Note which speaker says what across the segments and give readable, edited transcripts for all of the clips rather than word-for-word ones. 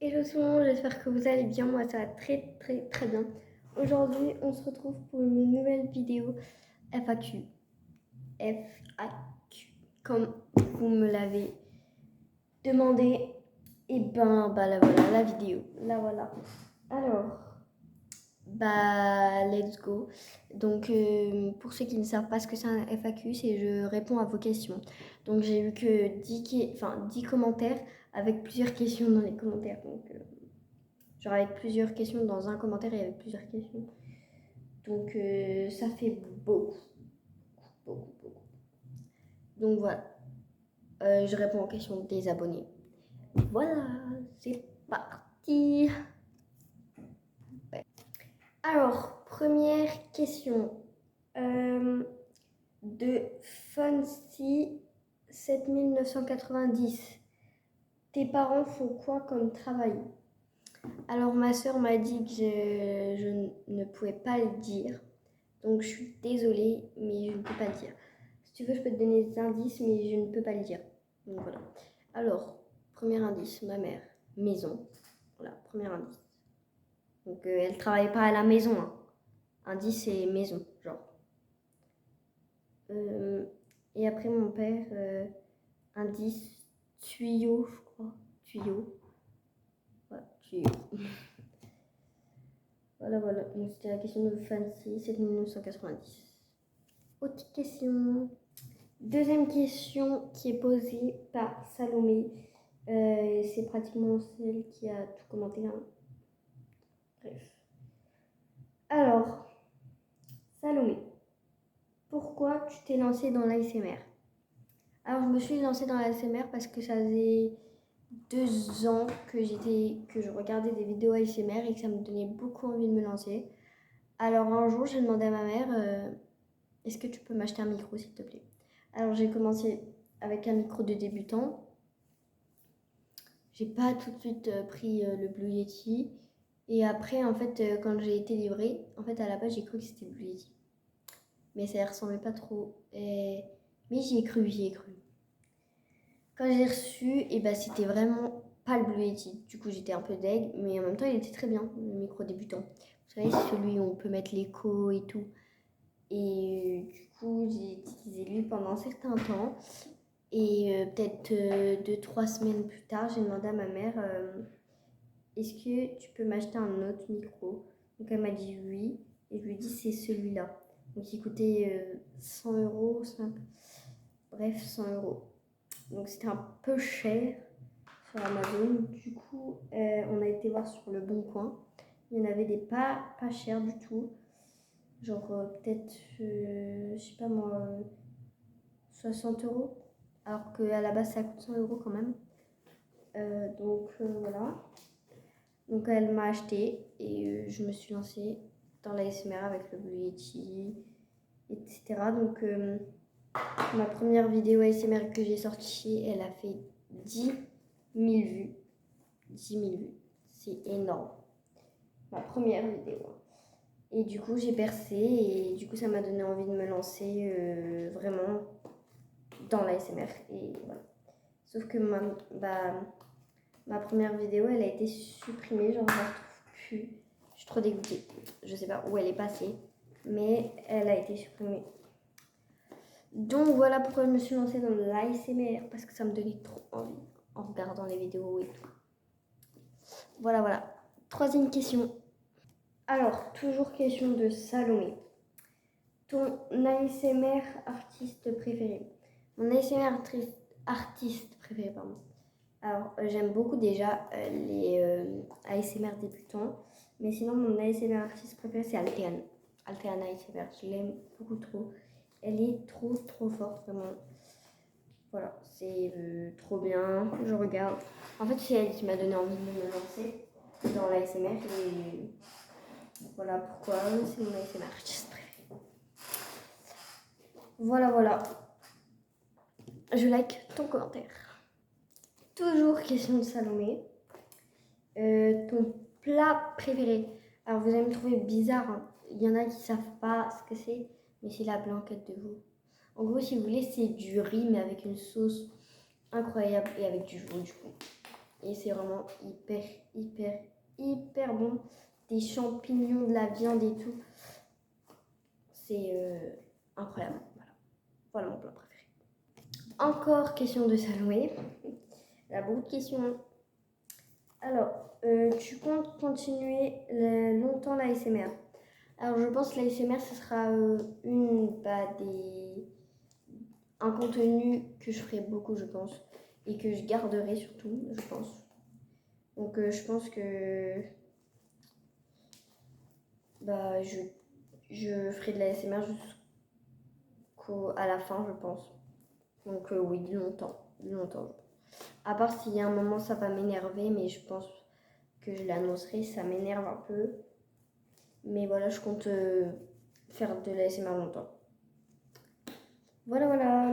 Speaker 1: Hello tout le monde, j'espère que vous allez bien. Moi ça va très bien. Aujourd'hui on se retrouve pour une nouvelle vidéo FAQ. FAQ. Comme vous me l'avez demandé. Et bah là voilà la vidéo. Là voilà. Alors, let's go. Donc pour ceux qui ne savent pas ce que c'est un FAQ, c'est je réponds à vos questions. Donc j'ai eu que 10 commentaires avec plusieurs questions dans les commentaires. Donc genre avec plusieurs questions dans un commentaire et avec plusieurs questions. Donc ça fait beaucoup. Donc voilà, je réponds aux questions des abonnés. Voilà, c'est parti. Alors, première question de Fancy 7990. Tes parents font quoi comme travail? Alors ma soeur m'a dit que je ne pouvais pas le dire. Donc je suis désolée, mais je ne peux pas le dire. Si tu veux, je peux te donner des indices, mais je ne peux pas le dire. Donc voilà. Alors, premier indice, ma mère, maison. Voilà, premier indice. Donc elle travaille pas à la maison. Hein. Indice, c'est maison, genre. Et après mon père, indice, tuyau, je crois. Tuyau. Voilà, tuyau. Voilà. Donc c'était la question de Fancy, 7990. Autre question. Deuxième question qui est posée par Salomé. C'est pratiquement celle qui a tout commenté. Hein. Bref. Alors, Salomé, pourquoi tu t'es lancée dans l'ASMR? Alors, je me suis lancée dans l'ASMR parce que ça faisait 2 ans que je regardais des vidéos ASMR et que ça me donnait beaucoup envie de me lancer. Alors, un jour, j'ai demandé à ma mère, est-ce que tu peux m'acheter un micro, s'il te plaît? Alors, j'ai commencé avec un micro de débutant. J'ai pas tout de suite pris le Blue Yeti. Et après, en fait, quand j'ai été livrée, en fait, à la base, j'ai cru que c'était le Blue Yeti. Mais ça ressemblait pas trop. Mais j'y ai cru. Quand j'ai reçu, et bah, c'était vraiment pas le Blue Yeti. Du coup, j'étais un peu deg, mais en même temps, il était très bien, le micro débutant. Vous savez, c'est celui où on peut mettre l'écho et tout. Et du coup, j'ai utilisé lui pendant un certain temps. Et peut-être 2-3 semaines plus tard, j'ai demandé à ma mère est-ce que tu peux m'acheter un autre micro? Donc elle m'a dit oui. Et je lui ai dit c'est celui-là. Donc il coûtait 100 euros. Bref, 100 euros. Donc c'était un peu cher sur Amazon. Du coup, on a été voir sur le Bon Coin. Il y en avait des pas chers du tout. Genre peut-être, je sais pas moi, 60 euros. Alors qu'à la base, ça coûte 100 euros quand même. Donc voilà. Donc elle m'a acheté et je me suis lancée dans la SMR avec le Blue Yeti, etc. Donc ma première vidéo ASMR que j'ai sortie, elle a fait 10 000 vues. 10 000 vues, c'est énorme. Ma première vidéo. Et du coup j'ai percé et du coup ça m'a donné envie de me lancer vraiment dans la SMR. Et voilà. Sauf que ma première vidéo, elle a été supprimée, genre je la retrouve plus. Je suis trop dégoûtée. Je sais pas où elle est passée, mais elle a été supprimée. Donc voilà pourquoi je me suis lancée dans l'ASMR, parce que ça me donnait trop envie en regardant les vidéos et tout. Voilà. Troisième question. Alors, toujours question de Salomé. Ton ASMR artiste préféré? Mon ASMR artiste préféré, pardon. Alors, j'aime beaucoup déjà les ASMR débutants. Mais sinon, mon ASMR artiste préféré, c'est Alteane. Alteane ASMR, je l'aime beaucoup trop. Elle est trop forte, vraiment. Voilà, c'est trop bien. Je regarde. En fait, c'est elle qui m'a donné envie de me lancer dans l'ASMR. Et voilà pourquoi c'est mon ASMR artiste préféré. Voilà. Je like ton commentaire. Toujours question de Salomé. Ton plat préféré? Alors vous allez me trouver bizarre, hein. Il y en a qui savent pas ce que c'est, mais c'est la blanquette de veau. En gros, si vous voulez, c'est du riz mais avec une sauce incroyable et avec du veau du coup. Et c'est vraiment hyper bon. Des champignons, de la viande et tout. C'est incroyable. Voilà mon plat préféré. Encore question de Salomé. Elle a beaucoup de questions. Alors, tu comptes continuer longtemps l'ASMR? Alors, je pense que l'ASMR, ce sera un contenu que je ferai beaucoup, je pense. Et que je garderai surtout, je pense. Donc, je pense que je ferai de l'ASMR jusqu'à la fin, je pense. Donc, oui, longtemps. À part s'il y a un moment, ça va m'énerver, mais je pense que je l'annoncerai, ça m'énerve un peu. Mais voilà, je compte faire de l'ASMR longtemps. Voilà.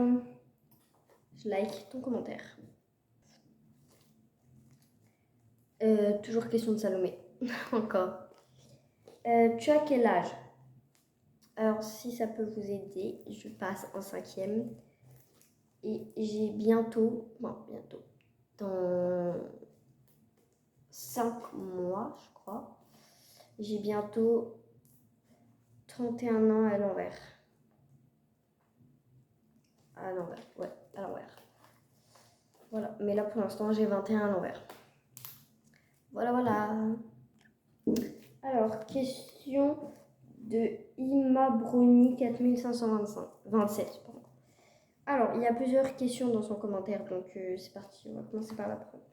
Speaker 1: Je like ton commentaire. Toujours question de Salomé. Encore. Tu as quel âge? Alors, si ça peut vous aider, je passe en 5e. Et j'ai bientôt, dans 5 mois, je crois, j'ai bientôt 31 ans à l'envers. À l'envers. Voilà, mais là pour l'instant j'ai 21 à l'envers. Voilà. Alors, question de Ima Bruni 4527. Alors, il y a plusieurs questions dans son commentaire, donc c'est parti, on va commencer par la première.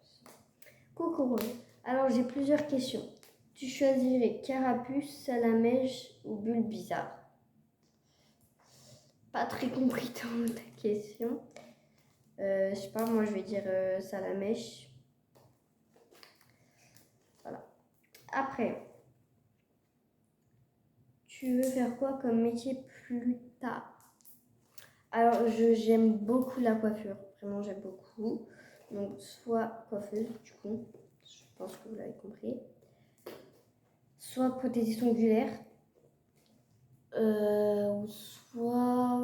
Speaker 1: Coucou Rose. Alors, j'ai plusieurs questions. Tu choisirais carapuce, salamèche ou bulle bizarre? Pas très compris dans ta question. Je sais pas, moi je vais dire salamèche. Voilà. Après, tu veux faire quoi comme métier plus tard? Alors, j'aime beaucoup la coiffure. Vraiment, j'aime beaucoup. Donc, soit coiffeuse, du coup. Je pense que vous l'avez compris. Soit prothésiste ongulaire. Ou soit...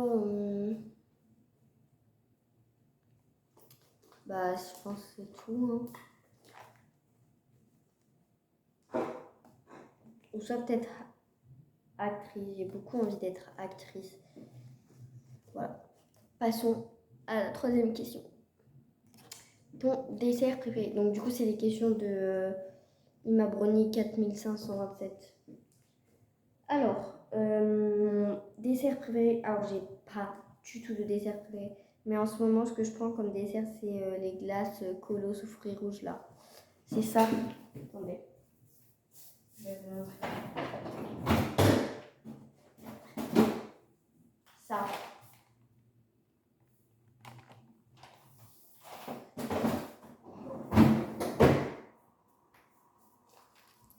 Speaker 1: je pense que c'est tout. Ou soit peut-être actrice. J'ai beaucoup envie d'être actrice. Voilà. Passons à la troisième question. Ton dessert préféré. Donc du coup, c'est les questions de Ima Bruni 4527. Alors, dessert préféré. Alors, j'ai pas du tout de dessert préféré. Mais en ce moment, ce que je prends comme dessert, c'est les glaces Colosse aux fruits rouges là. C'est ça. Attendez. Je vais vous montrer. Ça.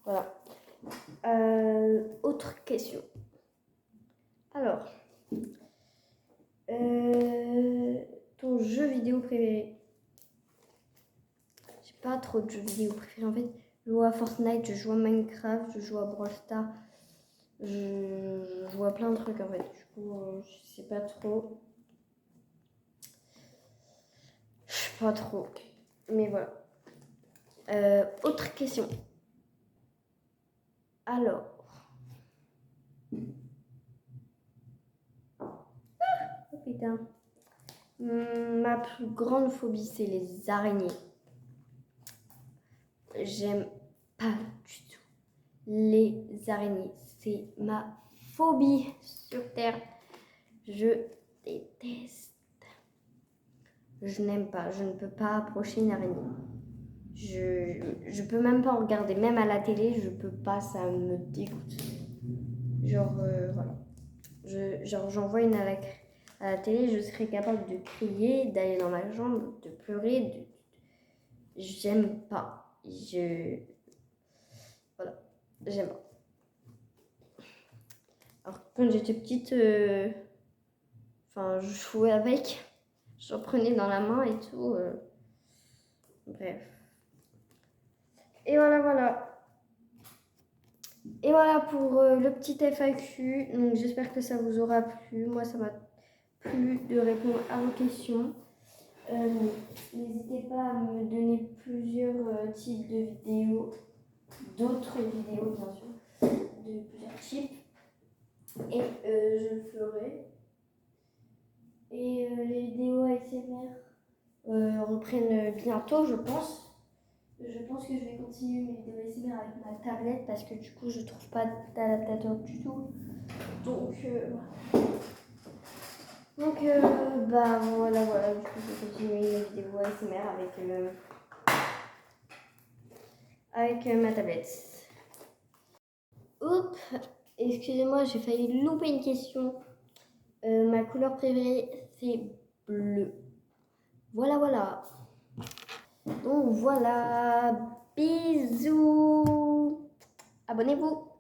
Speaker 1: Voilà. Autre question. Alors, ton jeu vidéo préféré? J'ai pas trop de jeux vidéo préférés en fait. Je joue à Fortnite, je joue à Minecraft, je joue à Brawl Stars, je joue à plein de trucs en fait. Du coup, je sais pas trop. Je sais pas trop. Mais voilà. Autre question. Alors. Oh putain. Ma plus grande phobie, c'est les araignées. J'aime pas du tout les araignées. C'est ma phobie sur Terre. Je déteste. Je n'aime pas. Je ne peux pas approcher une araignée. Je peux même pas en regarder. Même à la télé, je peux pas. Ça me dégoûte. Voilà. J'en vois une à la télé, je serais capable de crier, d'aller dans ma chambre, de pleurer. J'aime pas. Voilà. J'aime pas. Alors, quand j'étais petite, je jouais avec. J'en prenais dans la main et tout. Bref. Et voilà. Et voilà pour le petit FAQ. Donc, j'espère que ça vous aura plu. Moi, ça m'a plu de répondre à vos questions. N'hésitez pas à me donner plusieurs types de vidéos, d'autres vidéos bien sûr, de plusieurs types. Et je le ferai. Et les vidéos ASMR reprennent bientôt, je pense. Je pense que je vais continuer mes vidéos ASMR avec ma tablette parce que du coup je trouve pas d'adaptateur du tout. Donc bah voilà, du coup je vais continuer mes vidéos ASMR avec ma tablette. Oups, excusez-moi, j'ai failli louper une question. Ma couleur préférée, c'est bleu. Voilà. Donc voilà, bisous. Abonnez-vous.